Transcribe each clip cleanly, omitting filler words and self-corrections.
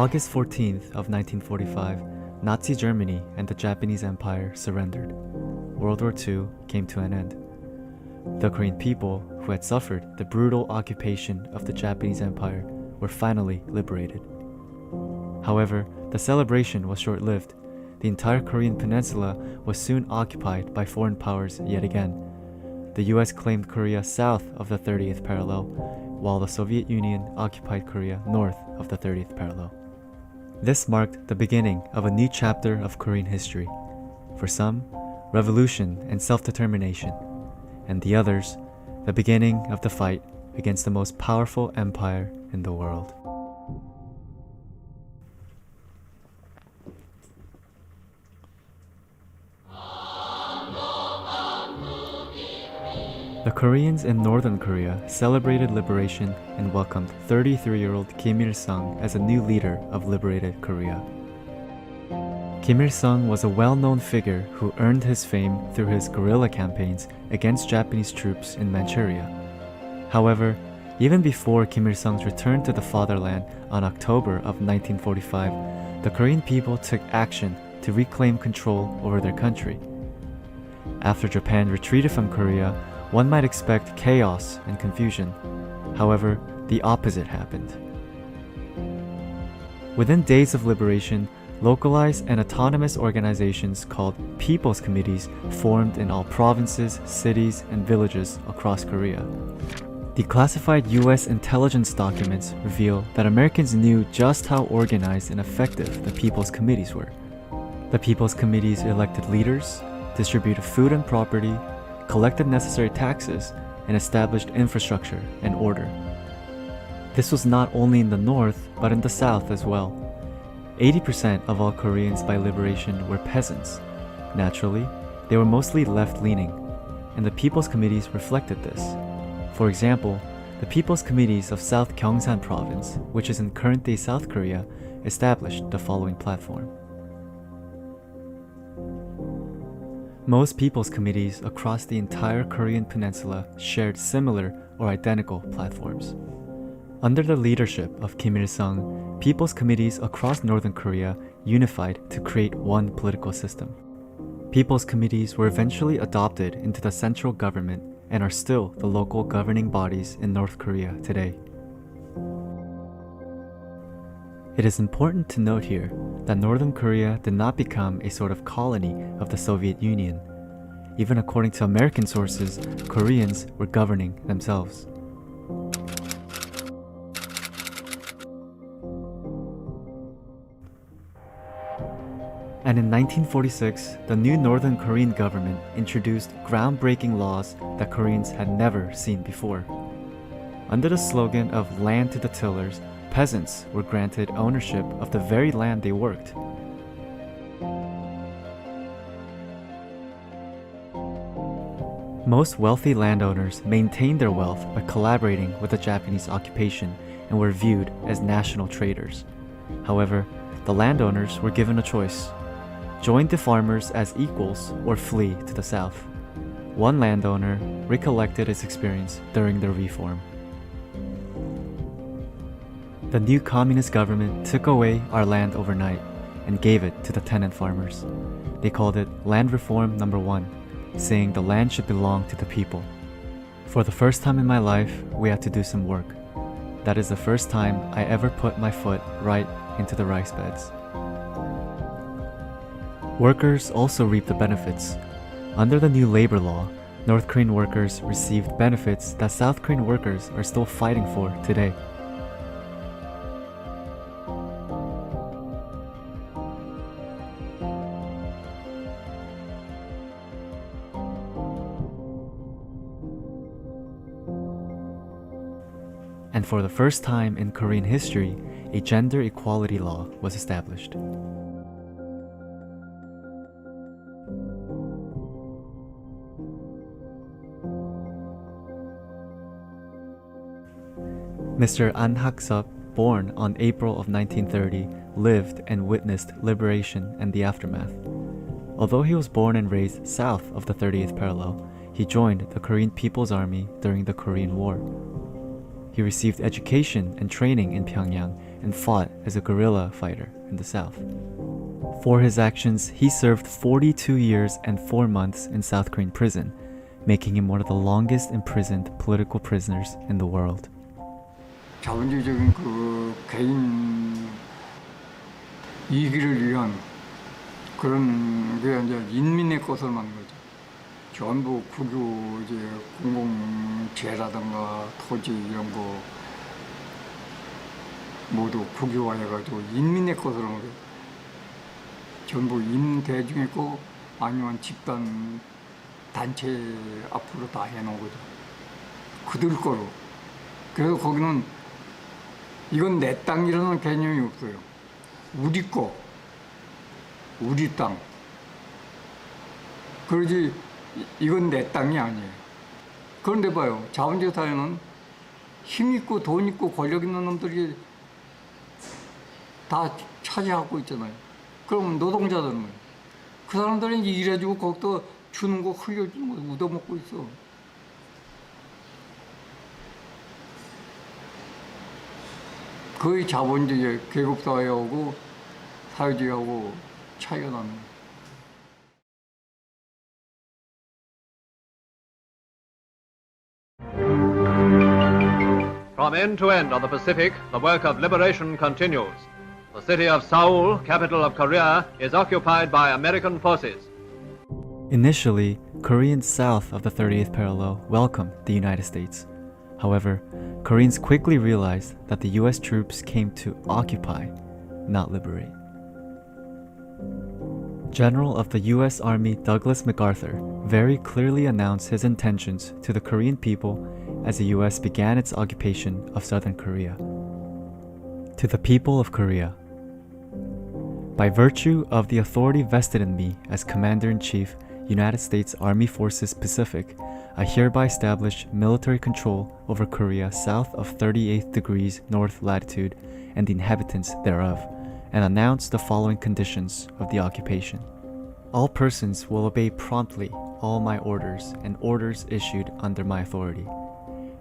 August 14th of 1945, Nazi Germany and the Japanese Empire surrendered. World War II came to an end. The Korean people, who had suffered the brutal occupation of the Japanese Empire, were finally liberated. However, the celebration was short-lived. The entire Korean peninsula was soon occupied by foreign powers yet again. The US claimed Korea south of the 30th parallel, while the Soviet Union occupied Korea north of the 30th parallel. This marked the beginning of a new chapter of Korean history. For some, revolution and self-determination, and the others, the beginning of the fight against the most powerful empire in the world. The Koreans in Northern Korea celebrated liberation and welcomed 33-year-old Kim Il-sung as a new leader of liberated Korea. Kim Il-sung was a well-known figure who earned his fame through his guerrilla campaigns against Japanese troops in Manchuria. However, even before Kim Il-sung's return to the fatherland on October of 1945, the Korean people took action to reclaim control over their country. After Japan retreated from Korea, one might expect chaos and confusion. However, the opposite happened. Within days of liberation, localized and autonomous organizations called People's Committees formed in all provinces, cities, and villages across Korea. Declassified US intelligence documents reveal that Americans knew just how organized and effective the People's Committees were. The People's Committees elected leaders, distributed food and property, collected necessary taxes, and established infrastructure and order. This was not only in the north, but in the south as well. 80% of all Koreans by liberation were peasants. Naturally, they were mostly left-leaning, and the People's Committees reflected this. For example, the People's Committees of South Gyeongsang Province, which is in current-day South Korea, established the following platform. Most People's Committees across the entire Korean peninsula shared similar or identical platforms. Under the leadership of Kim Il-sung, People's Committees across Northern Korea unified to create one political system. People's Committees were eventually adopted into the central government and are still the local governing bodies in North Korea today. It is important to note here that Northern Korea did not become a sort of colony of the Soviet Union. Even according to American sources, Koreans were governing themselves. And in 1946, the new Northern Korean government introduced groundbreaking laws that Koreans had never seen before. Under the slogan of "Land to the tillers," peasants were granted ownership of the very land they worked. Most wealthy landowners maintained their wealth by collaborating with the Japanese occupation and were viewed as national traders. However, the landowners were given a choice: join the farmers as equals or flee to the south. One landowner recollected his experience during the reform. The new communist government took away our land overnight and gave it to the tenant farmers. They called it Land Reform No. 1, saying the land should belong to the people. For the first time in my life, we had to do some work. That is the first time I ever put my foot right into the rice beds. Workers also reaped the benefits. Under the new labor law, North Korean workers received benefits that South Korean workers are still fighting for today. And for the first time in Korean history, a gender equality law was established. Mr. An Hak-seop, born on April of 1930, lived and witnessed liberation and the aftermath. Although he was born and raised south of the 30th parallel, he joined the Korean People's Army during the Korean War. He received education and training in Pyongyang and fought as a guerrilla fighter in the South. For his actions, he served 42 years and 4 months in South Korean prison, making him one of the longest imprisoned political prisoners in the world. 자본주의적인 그 개인 이익을 위한 그런 게 이제 인민의 것을 만든 거죠. 전부 국유 이제 공공재라든가 토지 이런 거 모두 국유화해가지고 인민의 것으로 한 거예요. 전부 임대중의 거 아니면 집단 단체 앞으로 다 해놓은 거죠. 그들 거로. 그래서 거기는 이건 내 땅이라는 개념이 없어요. 우리 거, 우리 땅. 그러지 이건 내 땅이 아니에요. 그런데 봐요. 자본주의 사회는 힘 있고 돈 있고 권력 있는 놈들이 다 차지하고 있잖아요. 그럼 노동자들은 그 사람들은 이제 일해주고 거기다 주는 거 흘려주는 거 얻어먹고 있어. 거의 자본주의 계급사회하고 사회주의하고 차이가 나는 거예요. From end to end on the Pacific, the work of liberation continues. The city of Seoul, capital of Korea, is occupied by American forces. Initially, Koreans south of the 38th parallel welcomed the United States. However, Koreans quickly realized that the US troops came to occupy, not liberate. General of the US Army Douglas MacArthur very clearly announced his intentions to the Korean people as the US began its occupation of southern Korea. To the people of Korea, by virtue of the authority vested in me as Commander-in-Chief, United States Army Forces Pacific, I hereby establish military control over Korea south of 38th degrees north latitude and the inhabitants thereof, and announce the following conditions of the occupation. All persons will obey promptly all my orders and orders issued under my authority.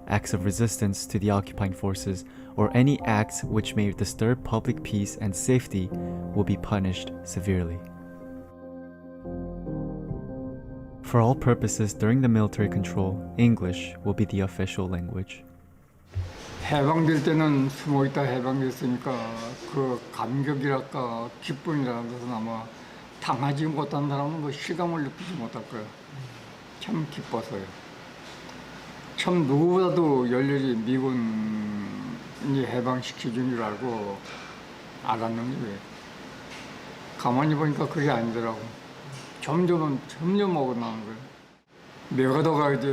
Acts of resistance to the occupying forces or any acts which may disturb public peace and safety will be punished severely. For all purposes during the military control, English will be the official language. 해방될 때는 숨어있다 해방됐으니까 그 감격이랄까 기쁨이라는 것은 아마 당하지 못한 사람은 그 실감을 느끼지 못할 거예요. 참 기뻤어요. 참 누구보다도 열렬히 미군이 해방시켜준 줄 알고 알았는데 가만히 보니까 그게 아니더라고. 점점 어긋나는 거예요. 메가더가 이제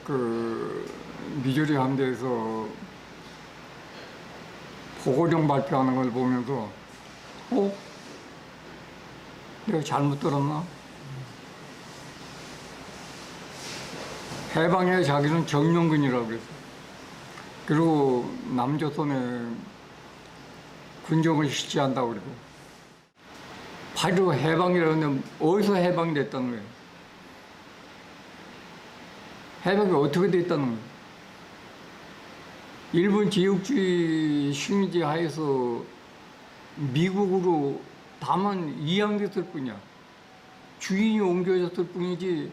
그 미주리 함대에서 보고령 발표하는 걸 보면서 내가 잘못 들었나? 해방에 자기는 정명근이라고 그랬어. 그리고 남조선에 군정을 실시한다고 그러고. 바로 해방이라는데 어디서 해방이 됐다는 거예요? 해방이 어떻게 됐다는 거예요? 일본 제국주의 식민지 하에서 미국으로 다만 이양됐을 뿐이야. 주인이 옮겨졌을 뿐이지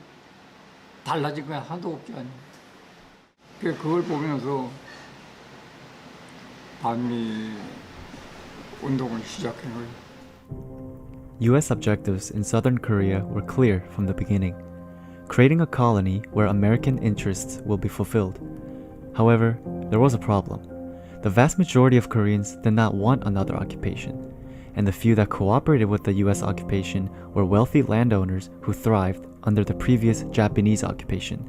달라진 게 하나도 없지 않니. 그걸 보면서 반미 운동을 시작한 거예요. US objectives in southern Korea were clear from the beginning, creating a colony where American interests will be fulfilled. However, there was a problem. The vast majority of Koreans did not want another occupation, and the few that cooperated with the US occupation were wealthy landowners who thrived under the previous Japanese occupation.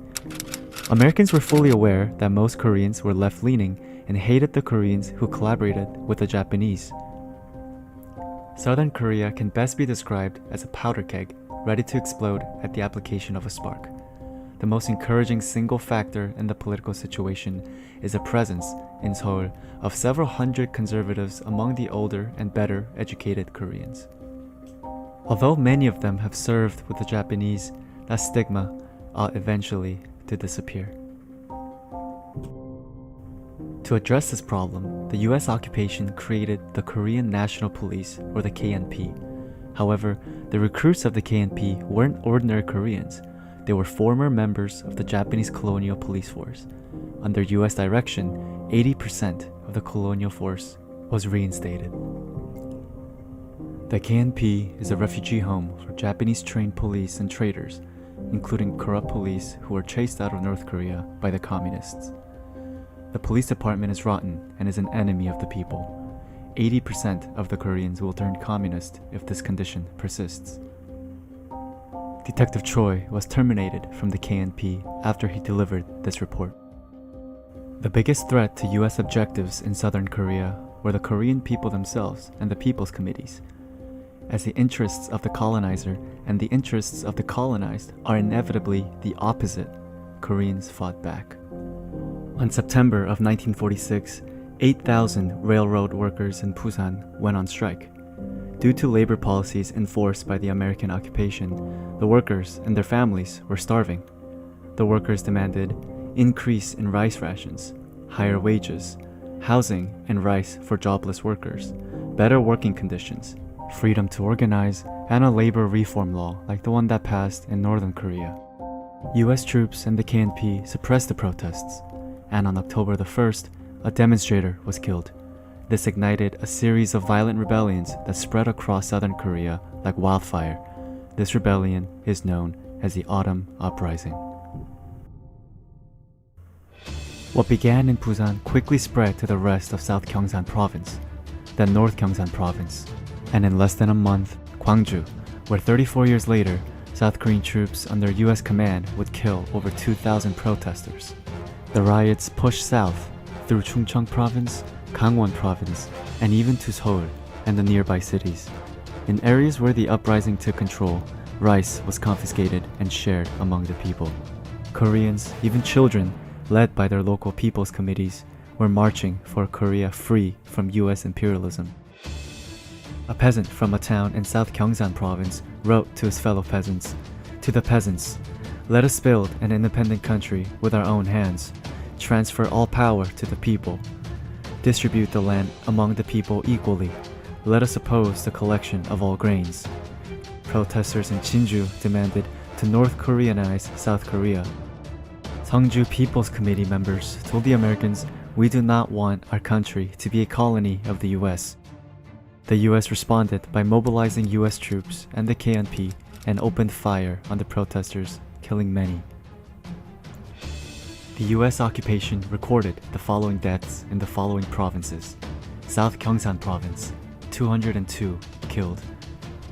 Americans were fully aware that most Koreans were left-leaning and hated the Koreans who collaborated with the Japanese. Southern Korea can best be described as a powder keg ready to explode at the application of a spark. The most encouraging single factor in the political situation is the presence in Seoul of several hundred conservatives among the older and better educated Koreans. Although many of them have served with the Japanese, that stigma ought eventually to disappear. To address this problem, the US occupation created the Korean National Police, or the KNP. However, the recruits of the KNP weren't ordinary Koreans. They were former members of the Japanese colonial police force. Under US direction, 80% of the colonial force was reinstated. The KNP is a refugee home for Japanese trained police and traitors, including corrupt police who were chased out of North Korea by the communists. The police department is rotten and is an enemy of the people. 80% of the Koreans will turn communist if this condition persists. Detective Choi was terminated from the KNP after he delivered this report. The biggest threat to US objectives in southern Korea were the Korean people themselves and the People's Committees, as the interests of the colonizer and the interests of the colonized are inevitably the opposite. Koreans fought back. On September of 1946, 8,000 railroad workers in Busan went on strike. Due to labor policies enforced by the American occupation, the workers and their families were starving. The workers demanded increase in rice rations, higher wages, housing and rice for jobless workers, better working conditions, freedom to organize, and a labor reform law like the one that passed in Northern Korea. US troops and the KNP suppressed the protests, and on October the 1st, a demonstrator was killed. This ignited a series of violent rebellions that spread across southern Korea like wildfire. This rebellion is known as the Autumn Uprising. What began in Busan quickly spread to the rest of South Gyeongsang Province, then North Gyeongsang Province, and in less than a month, Gwangju, where 34 years later, South Korean troops under US command would kill over 2,000 protesters. The riots pushed south through Chungcheong Province, Gangwon Province, and even to Seoul and the nearby cities. In areas where the uprising took control, rice was confiscated and shared among the people. Koreans, even children, led by their local people's committees, were marching for a Korea free from US imperialism. A peasant from a town in South Gyeongsang Province wrote to his fellow peasants, "To the peasants, let us build an independent country with our own hands. Transfer all power to the people. Distribute the land among the people equally. Let us oppose the collection of all grains." Protesters in Jinju demanded to North Koreanize South Korea. Seongju People's Committee members told the Americans, "We do not want our country to be a colony of the US." The US responded by mobilizing US troops and the KNP and opened fire on the protesters, killing many. The US occupation recorded the following deaths in the following provinces: South Gyeongsang Province, 202 killed;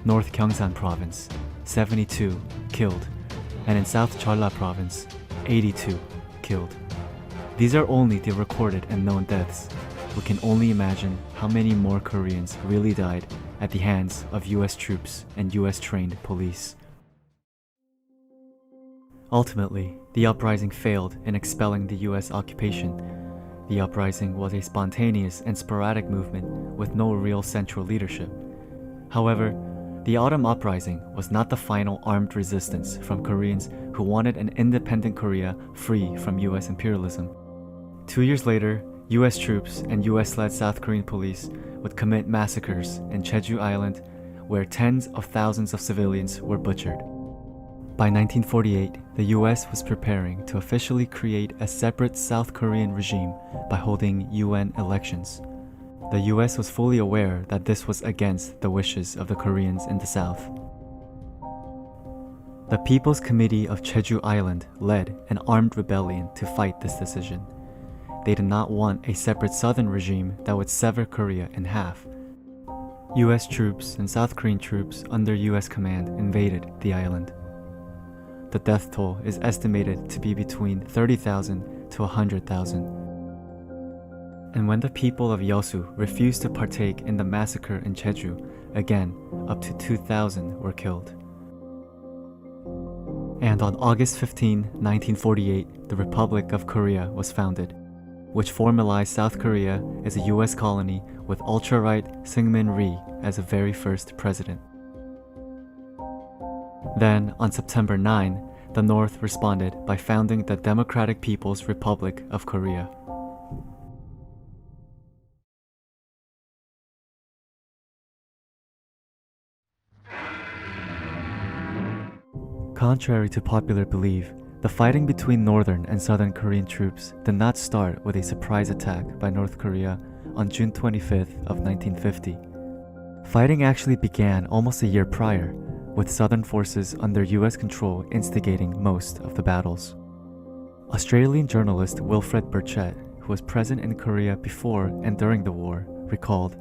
North Gyeongsang Province, 72 killed; and in South Jeolla Province, 82 killed. These are only the recorded and known deaths. We can only imagine how many more Koreans really died at the hands of US troops and US trained police. Ultimately, the uprising failed in expelling the US occupation. The uprising was a spontaneous and sporadic movement with no real central leadership. However, the Autumn Uprising was not the final armed resistance from Koreans who wanted an independent Korea free from US imperialism. 2 years later, US troops and US-led South Korean police would commit massacres in Jeju Island, where tens of thousands of civilians were butchered. By 1948, the US was preparing to officially create a separate South Korean regime by holding UN elections. The US was fully aware that this was against the wishes of the Koreans in the South. The People's Committee of Jeju Island led an armed rebellion to fight this decision. They did not want a separate southern regime that would sever Korea in half. US troops and South Korean troops under US command invaded the island. The death toll is estimated to be between 30,000 to 100,000. And when the people of Yeosu refused to partake in the massacre in Jeju, again, up to 2,000 were killed. And on August 15, 1948, the Republic of Korea was founded, which formalized South Korea as a US colony with ultra-right Syngman Rhee as the very first president. Then, on September 9, the North responded by founding the Democratic People's Republic of Korea. Contrary to popular belief, the fighting between Northern and Southern Korean troops did not start with a surprise attack by North Korea on June 25th of 1950. Fighting actually began almost a year prior, with Southern forces under US control instigating most of the battles. Australian journalist Wilfred Burchett, who was present in Korea before and during the war, recalled,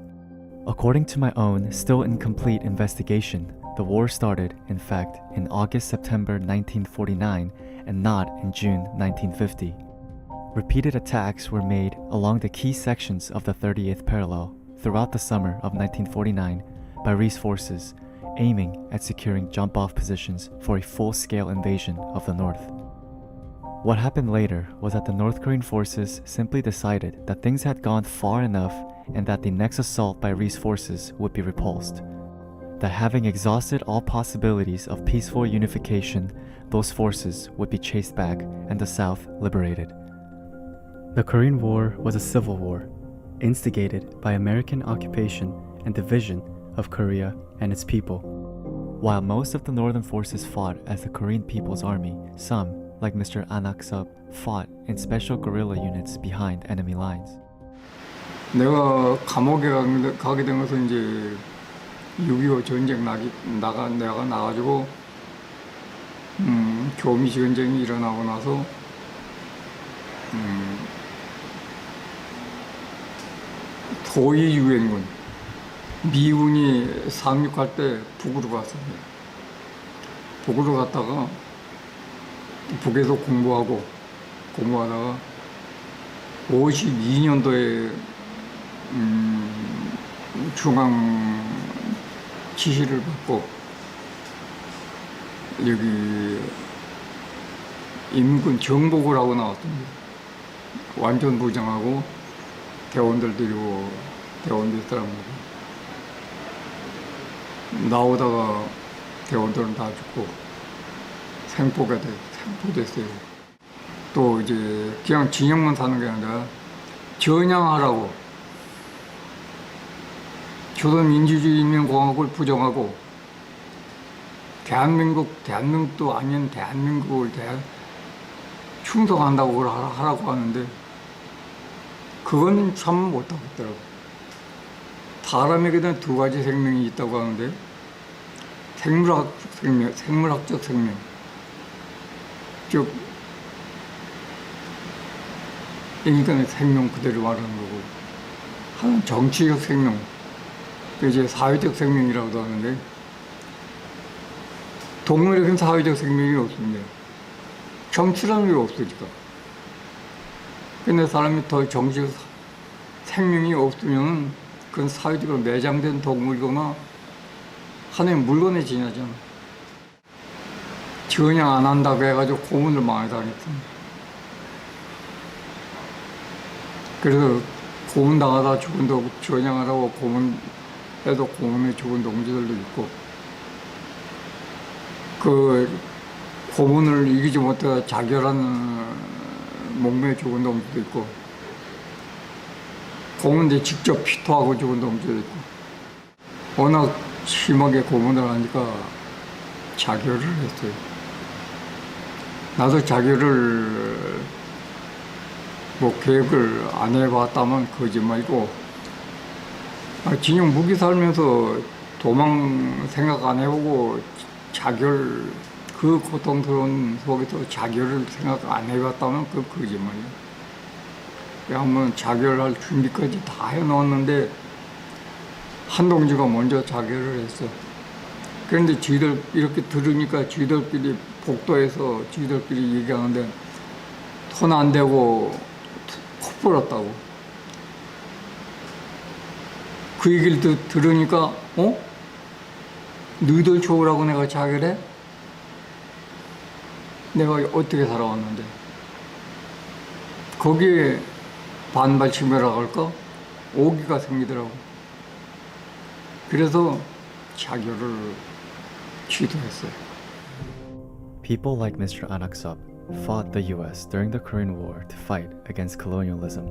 "According to my own, still incomplete investigation, the war started, in fact, in August-September 1949 and not in June 1950. Repeated attacks were made along the key sections of the 38th parallel throughout the summer of 1949 by Rhee's forces, aiming at securing jump-off positions for a full-scale invasion of the North." What happened later was that the North Korean forces simply decided that things had gone far enough and that the next assault by Rhee's forces would be repulsed. That having exhausted all possibilities of peaceful unification, those forces would be chased back and the South liberated. The Korean War was a civil war, instigated by American occupation and division of Korea and its people. While most of the northern forces fought as the Korean People's Army, some, like Mr. Anak-sub, fought in special guerrilla units behind enemy lines. 내가 감옥에 가게 된 것은 이제 6.25 전쟁 내가 나가지고 교미 전쟁이 일어나고 나서 도이 유엔군 미군이 상륙할 때 북으로 갔습니다. 북으로 갔다가 북에서 공부하다가 52년도에 중앙 지시를 받고 여기 인민군 정복을 하고 나왔습니다. 완전 부정하고 대원들 데리고 대원들 사람하고 나오다가 대원들은 다 죽고 생포됐어요. 또 이제 그냥 진영만 사는 게 아니라 전향하라고 조선민주주의인민공화국을 부정하고 대한민국도 아닌 대한민국을 충성한다고 하라고 하는데 그건 참 못하겠더라고. 사람에게는 두 가지 생명이 있다고 하는데 생물학적 생명, 즉 인간의 생명 그대로 말하는 거고, 하나는 정치적 생명, 이제 사회적 생명이라고도 하는데 동물에게는 사회적 생명이 없습니다. 정치라는 게 없으니까. 근데 사람이 더 정치적 생명이 없으면 그건 사회적으로 매장된 동물이거나 하나의 물건에 지나잖아. 전향 안 한다고 해가지고 고문을 많이 당했습니다. 그래서 고문 당하다 죽은 전향하라고 고문해도 고문에 죽은 동지들도 있고, 그 고문을 이기지 못해 자결한 목매에 죽은 동지도 있고, 고문대 직접 피토하고 죽은 동지도 있고, 워낙 심하게 고문을 하니까 자결을 했어요. 나도 자결을 계획을 안 해봤다면 거짓말이고, 진영 무기 살면서 도망 생각 안 해보고 자결, 그 고통스러운 속에서 자결을 생각 안 해봤다면 그 거짓말이에요. 한번 자결할 준비까지 다 해놓았는데 한 동지가 먼저 자결을 했어. 그런데 쥐들 이렇게 들으니까 쥐들끼리 복도에서 쥐들끼리 얘기하는데 손 안 대고 코 불었다고. 그 얘기를 들으니까 너희들 좋으라고 내가 자결해? 내가 어떻게 살아왔는데. 거기에 반발심이라고 할까? 오기가 생기더라고. 그래서 자결을 취소했어요. People like Mr. Anak-sub fought the US during the Korean War to fight against colonialism.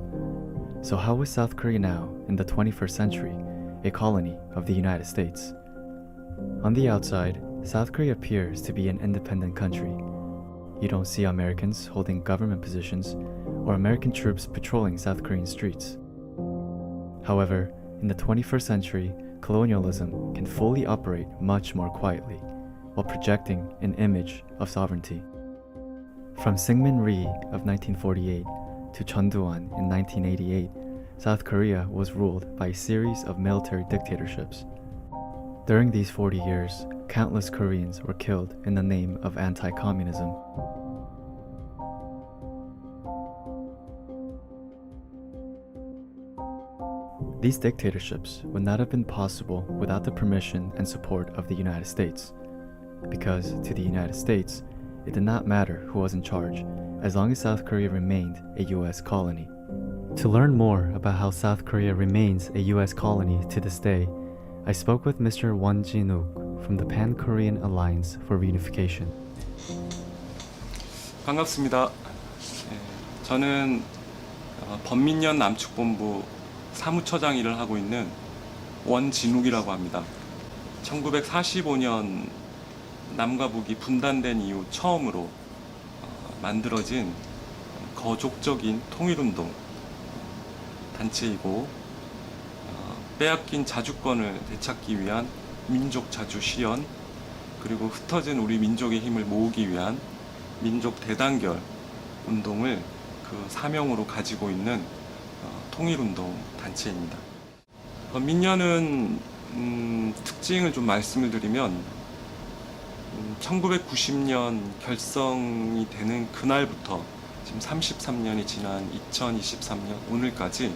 So how is South Korea now, in the 21st century, a colony of the United States? On the outside, South Korea appears to be an independent country. You don't see Americans holding government positions or American troops patrolling South Korean streets. However, in the 21st century, colonialism can fully operate much more quietly while projecting an image of sovereignty. From Syngman Rhee of 1948 to Chun Doo-hwan in 1988, South Korea was ruled by a series of military dictatorships. During these 40 years, countless Koreans were killed in the name of anti-communism. These dictatorships would not have been possible without the permission and support of the United States, because to the United States, it did not matter who was in charge, as long as South Korea remained a US colony. To learn more about how South Korea remains a US colony to this day, I spoke with Mr. Won Jin-wook from the Pan-Korean Alliance for Reunification. 반갑습니다. 저는 범민련 남측본부 사무처장 일을 하고 있는 원진욱이라고 합니다. 1945년 남과 북이 분단된 이후 처음으로 만들어진 거족적인 통일운동 단체이고 빼앗긴 자주권을 되찾기 위한 민족 자주 실현, 그리고 흩어진 우리 민족의 힘을 모으기 위한 민족 대단결 운동을 그 사명으로 가지고 있는 통일운동 단체입니다. 민련은 특징을 좀 말씀을 드리면 1990년 결성이 되는 그날부터 지금 33년이 지난 2023년 오늘까지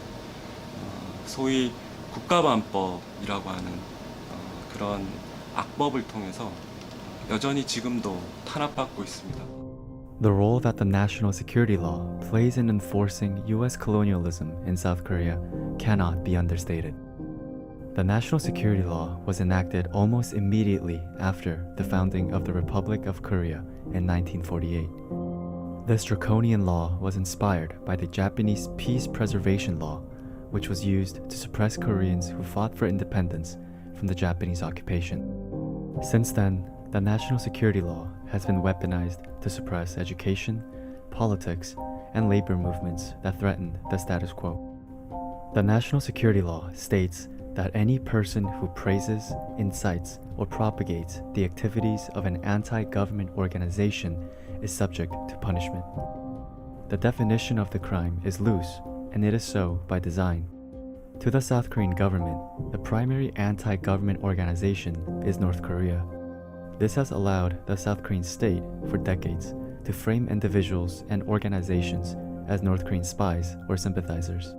소위 국가보안법이라고 하는 그런 악법을 통해서 여전히 지금도 탄압받고 있습니다. The role that the national security law plays in enforcing US colonialism in South Korea cannot be understated. The national security law was enacted almost immediately after the founding of the Republic of Korea in 1948. This draconian law was inspired by the Japanese Peace Preservation Law, which was used to suppress Koreans who fought for independence from the Japanese occupation. Since then, the national security law has been weaponized to suppress education, politics, and labor movements that threaten the status quo. The national security law states that any person who praises, incites, or propagates the activities of an anti-government organization is subject to punishment. The definition of the crime is loose, and it is so by design. To the South Korean government, the primary anti-government organization is North Korea. This has allowed the South Korean state for decades to frame individuals and organizations as North Korean spies or sympathizers.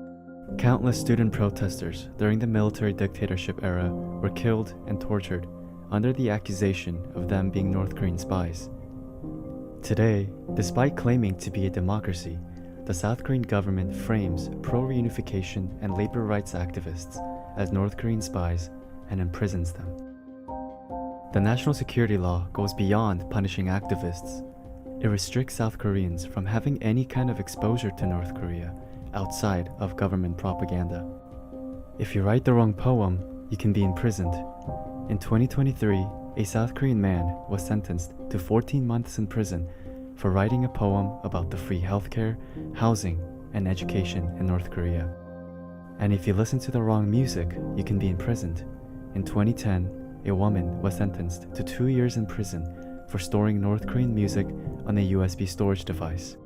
Countless student protesters during the military dictatorship era were killed and tortured under the accusation of them being North Korean spies. Today, despite claiming to be a democracy, the South Korean government frames pro-reunification and labor rights activists as North Korean spies and imprisons them. The national security law goes beyond punishing activists. It restricts South Koreans from having any kind of exposure to North Korea outside of government propaganda. If you write the wrong poem, you can be imprisoned. In 2023, a South Korean man was sentenced to 14 months in prison for writing a poem about the free healthcare, housing, and education in North Korea. And if you listen to the wrong music, you can be imprisoned. In 2010, a woman was sentenced to 2 years in prison for storing North Korean music on a USB storage device.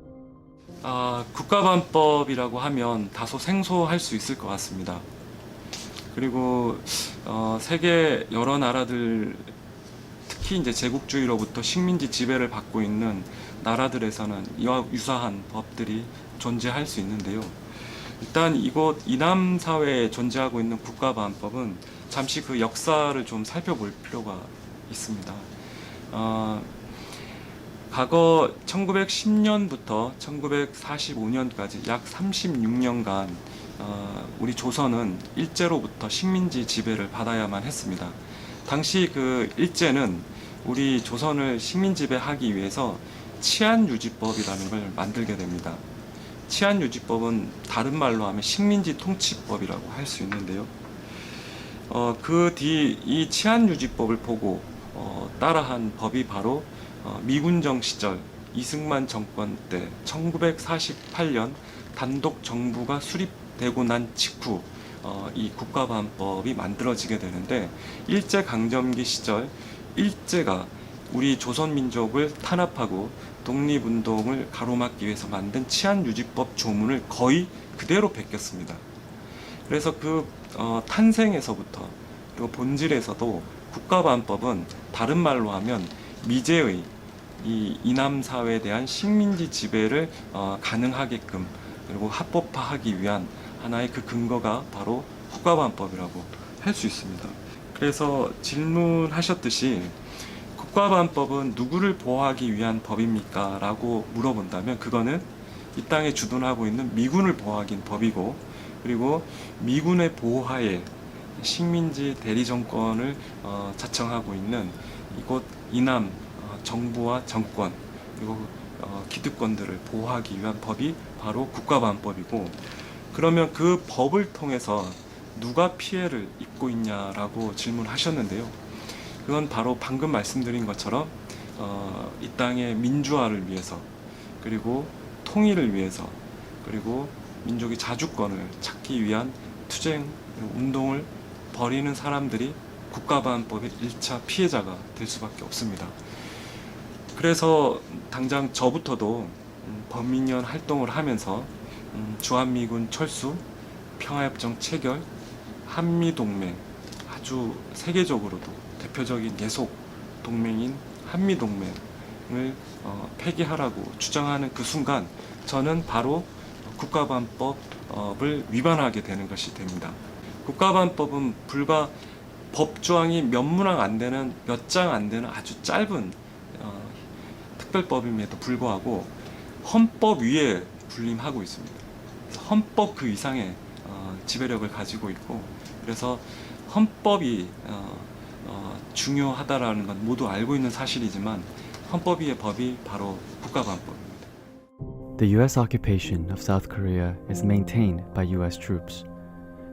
국가보안법이라고 하면 다소 생소할 수 있을 것 같습니다. 그리고 세계 여러 나라들, 특히 이제 제국주의로부터 식민지 지배를 받고 있는 나라들에서는 이와 유사한 법들이 존재할 수 있는데요. 일단 이곳 이남 사회에 존재하고 있는 국가보안법은 잠시 그 역사를 좀 살펴볼 필요가 있습니다. 과거 1910년부터 1945년까지 약 36년간 우리 조선은 일제로부터 식민지 지배를 받아야만 했습니다. 당시 그 일제는 우리 조선을 식민지배하기 위해서 치안유지법이라는 걸 만들게 됩니다. 치안유지법은 다른 말로 하면 식민지 통치법이라고 할 수 있는데요. 그 뒤 이 치안유지법을 보고 따라한 법이 바로 미군정 시절 이승만 정권 때 1948년 단독 정부가 수립되고 난 직후 이 국가보안법이 만들어지게 되는데, 일제강점기 시절 일제가 우리 조선민족을 탄압하고 독립운동을 가로막기 위해서 만든 치안유지법 조문을 거의 그대로 베꼈습니다. 그래서 그 탄생에서부터 그리고 본질에서도 국가보안법은 다른 말로 하면 미제의 이 이남 사회에 대한 식민지 지배를 가능하게끔 그리고 합법화하기 위한 하나의 그 근거가 바로 국가보안법이라고 할 수 있습니다. 그래서 질문하셨듯이 국가보안법은 누구를 보호하기 위한 법입니까? 라고 물어본다면 그거는 이 땅에 주둔하고 있는 미군을 보호하기 위한 법이고, 그리고 미군의 보호하에 식민지 대리정권을 자청하고 있는 이곳 이남 정부와 정권 그리고 기득권들을 보호하기 위한 법이 바로 국가보안법이고, 그러면 그 법을 통해서 누가 피해를 입고 있냐라고 질문하셨는데요. 그건 바로 방금 말씀드린 것처럼 이 땅의 민주화를 위해서, 그리고 통일을 위해서, 그리고 민족의 자주권을 찾기 위한 투쟁 운동을 벌이는 사람들이 국가보안법의 1차 피해자가 될 수밖에 없습니다. 그래서 당장 저부터도 범민련 활동을 하면서 주한미군 철수, 평화협정 체결, 한미동맹, 아주 세계적으로도 대표적인 예속 동맹인 한미동맹을 폐기하라고 주장하는 그 순간 저는 바로 국가보안법을 위반하게 되는 것이 됩니다. 국가보안법은 불과 법조항이 몇 문항 안 되는, 몇 장 안 되는 아주 짧은 특별법임에도 불구하고 헌법 위에 군림하고 있습니다. 헌법 그 이상의 지배력을 가지고 있고, 그래서 헌법이 중요하다라는 건 모두 알고 있는 사실이지만 헌법 위의 법이 바로 국가보안법입니다. The US occupation of South Korea is maintained by US troops.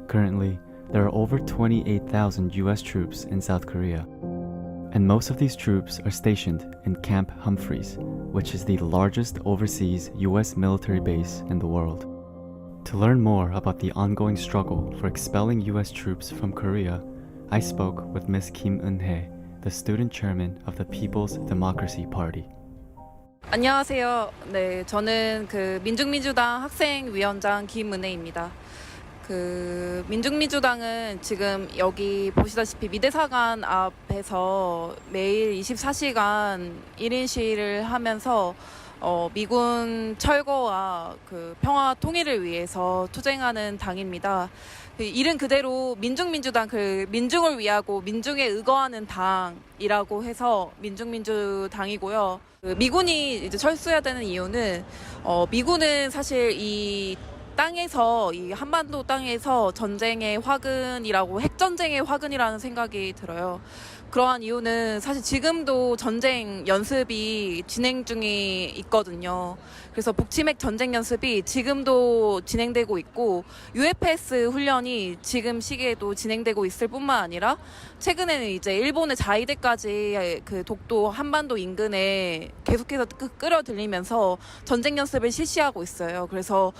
Currently, there are over 28,000 US troops in South Korea, and most of these troops are stationed in Camp Humphreys, which is the largest overseas US military base in the world. To learn more about the ongoing struggle for expelling US troops from Korea, I spoke with Ms. Kim Eun-hye, the student chairman of the People's Democracy Party. 안녕하세요. 네, 저는 민중민주당 학생위원장 김은혜입니다. 민중민주당은 지금 여기 보시다시피 미대사관 앞에서 매일 24시간 1인 시위를 하면서 미군 철거와 평화 통일을 위해서 투쟁하는 당입니다. 이름 그대로 민중민주당, 민중을 위하고 민중에 의거하는 당이라고 해서 민중민주당이고요. 미군이 이제 철수해야 되는 이유는 미군은 사실 이 한반도 땅에서 전쟁의 화근이라고, 핵전쟁의 화근이라는 생각이 들어요. 그러한 이유는 사실 지금도 전쟁 연습이 진행 중에 있거든요. 그래서 북치맥 전쟁 연습이 지금도 진행되고 있고, UFS 훈련이 지금 시기에도 진행되고 있을 뿐만 아니라 최근에는 이제 일본의 자위대까지 독도 한반도 인근에 계속해서 끌어들이면서 전쟁 연습을 실시하고 있어요. 그래서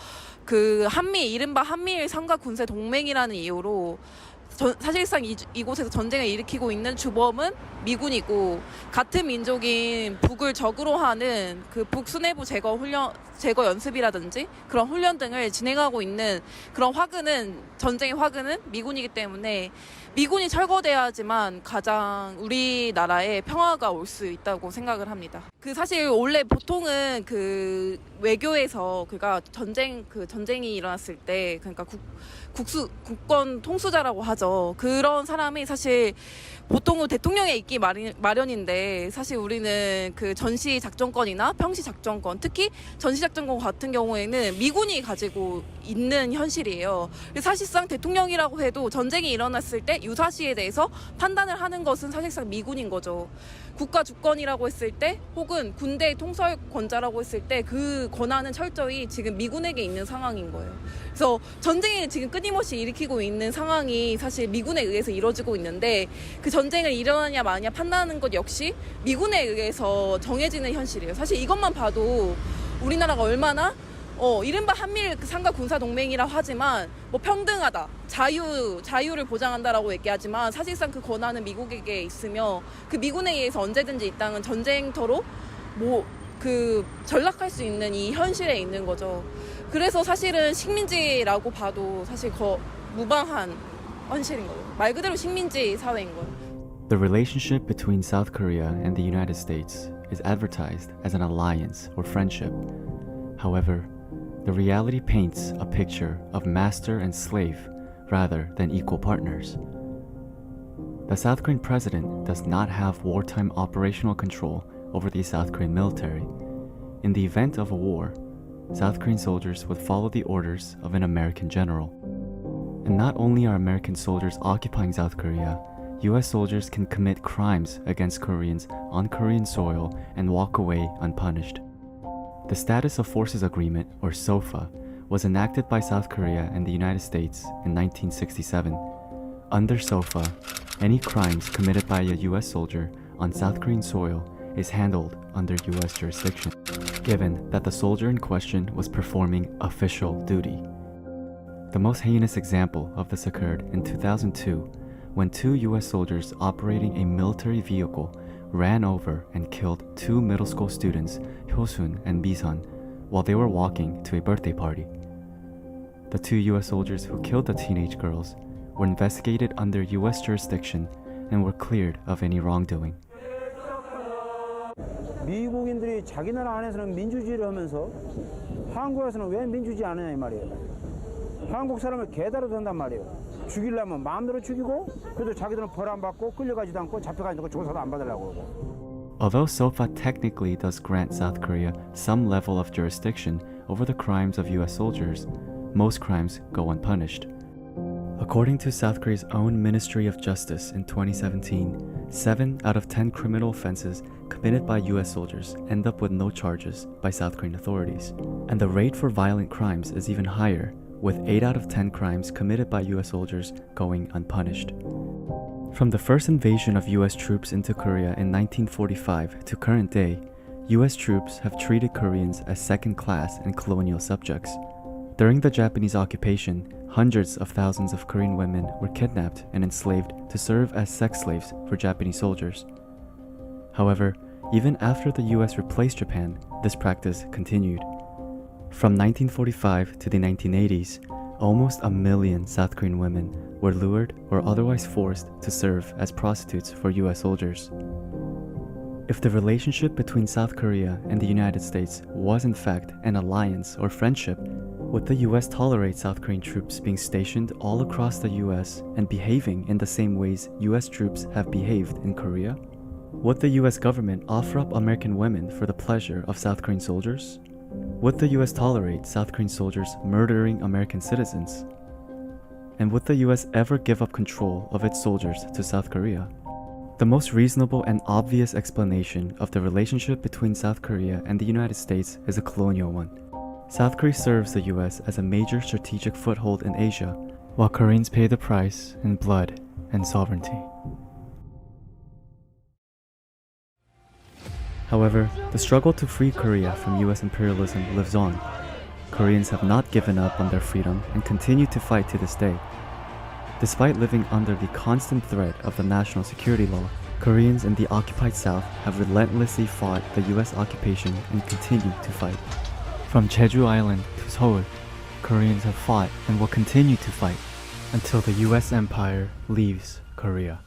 이른바 한미일 삼각 군사 동맹이라는 이유로 사실상 이곳에서 전쟁을 일으키고 있는 주범은 미군이고, 같은 민족인 북을 적으로 하는 북수뇌부 제거 연습이라든지 그런 훈련 등을 진행하고 있는 그런 전쟁의 화근은 미군이기 때문에 미군이 철거돼야지만 가장 우리나라에 평화가 올 수 있다고 생각을 합니다. 사실 원래 보통은 외교에서 전쟁이 일어났을 때 국권 통수자라고 하죠. 그런 사람이 사실 보통은 대통령에 있기 마련인데, 사실 우리는 전시 작전권이나 평시 작전권, 특히 전시 작전권 같은 경우에는 미군이 가지고 있는 현실이에요. 사실상 대통령이라고 해도 전쟁이 일어났을 때 유사시에 대해서 판단을 하는 것은 사실상 미군인 거죠. 국가 주권이라고 했을 때 혹은 군대 통솔권자라고 했을 때 그 권한은 철저히 지금 미군에게 있는 상황인 거예요. 그래서 전쟁을 지금 끊임없이 일으키고 있는 상황이 사실 미군에 의해서 이루어지고 있는데 그 전쟁을 일어나냐 마냐 판단하는 것 역시 미군에 의해서 정해지는 현실이에요. 사실 이것만 봐도 우리나라가 얼마나 이른바 한미일 삼가 군사 동맹이라고 하지만 뭐 평등하다, 자유를 보장한다라고 얘기하지만 사실상 그 권한은 미국에게 있으며 그 미군에 의해서 언제든지 이 땅은 전쟁터로 전락할 수 있는 이 현실에 있는 거죠. 그래서 사실은 식민지라고 봐도 사실 무방한 현실인 거예요. 말 그대로 식민지 사회인 거예요. The relationship between South Korea and the United States is advertised as an alliance or friendship. However, the reality paints a picture of master and slave rather than equal partners. The South Korean president does not have wartime operational control over the South Korean military. In the event of a war, South Korean soldiers would follow the orders of an American general. And not only are American soldiers occupying South Korea, US soldiers can commit crimes against Koreans on Korean soil and walk away unpunished. The Status of Forces Agreement, or SOFA, was enacted by South Korea and the United States in 1967. Under SOFA, any crimes committed by a US soldier on South Korean soil is handled under US jurisdiction, given that the soldier in question was performing official duty. The most heinous example of this occurred in 2002 when 2 US soldiers operating a military vehicle ran over and killed 2 middle school students, Hyosun and Misun, while they were walking to a birthday party. The 2 US soldiers who killed the teenage girls were investigated under US jurisdiction and were cleared of any wrongdoing. 미국인들이 자기 나라 안에서는 민주주의를 하면서 한국에서는 왜 민주주의 안 하냐 이 말이에요. 한국 사람을 개다로 든단 말이에요. 죽이려면 마음대로 죽이고 그래도 자기들은 벌 안 받고 끌려가지도 않고 잡혀가지고 조사도 안 받으려고 그러고. Although SOFA technically does grant South Korea some level of jurisdiction over the crimes of US soldiers, most crimes go unpunished. According to South Korea's own Ministry of Justice in 2017, 7 out of 10 criminal offenses committed by US soldiers end up with no charges by South Korean authorities. And the rate for violent crimes is even higher, with 8 out of 10 crimes committed by US soldiers going unpunished. From the first invasion of US troops into Korea in 1945 to current day, US troops have treated Koreans as second class and colonial subjects. During the Japanese occupation, hundreds of thousands of Korean women were kidnapped and enslaved to serve as sex slaves for Japanese soldiers. However, even after the US replaced Japan, this practice continued. From 1945 to the 1980s, almost 1 million South Korean women were lured or otherwise forced to serve as prostitutes for US soldiers. If the relationship between South Korea and the United States was in fact an alliance or friendship, would the US tolerate South Korean troops being stationed all across the US and behaving in the same ways US troops have behaved in Korea? Would the US government offer up American women for the pleasure of South Korean soldiers? Would the US tolerate South Korean soldiers murdering American citizens? And would the US ever give up control of its soldiers to South Korea? The most reasonable and obvious explanation of the relationship between South Korea and the United States is a colonial one. South Korea serves the US as a major strategic foothold in Asia, while Koreans pay the price in blood and sovereignty. However, the struggle to free Korea from US imperialism lives on. Koreans have not given up on their freedom and continue to fight to this day. Despite living under the constant threat of the national security law, Koreans in the occupied South have relentlessly fought the US occupation and continue to fight. From Jeju Island to Seoul, Koreans have fought and will continue to fight until the US empire leaves Korea.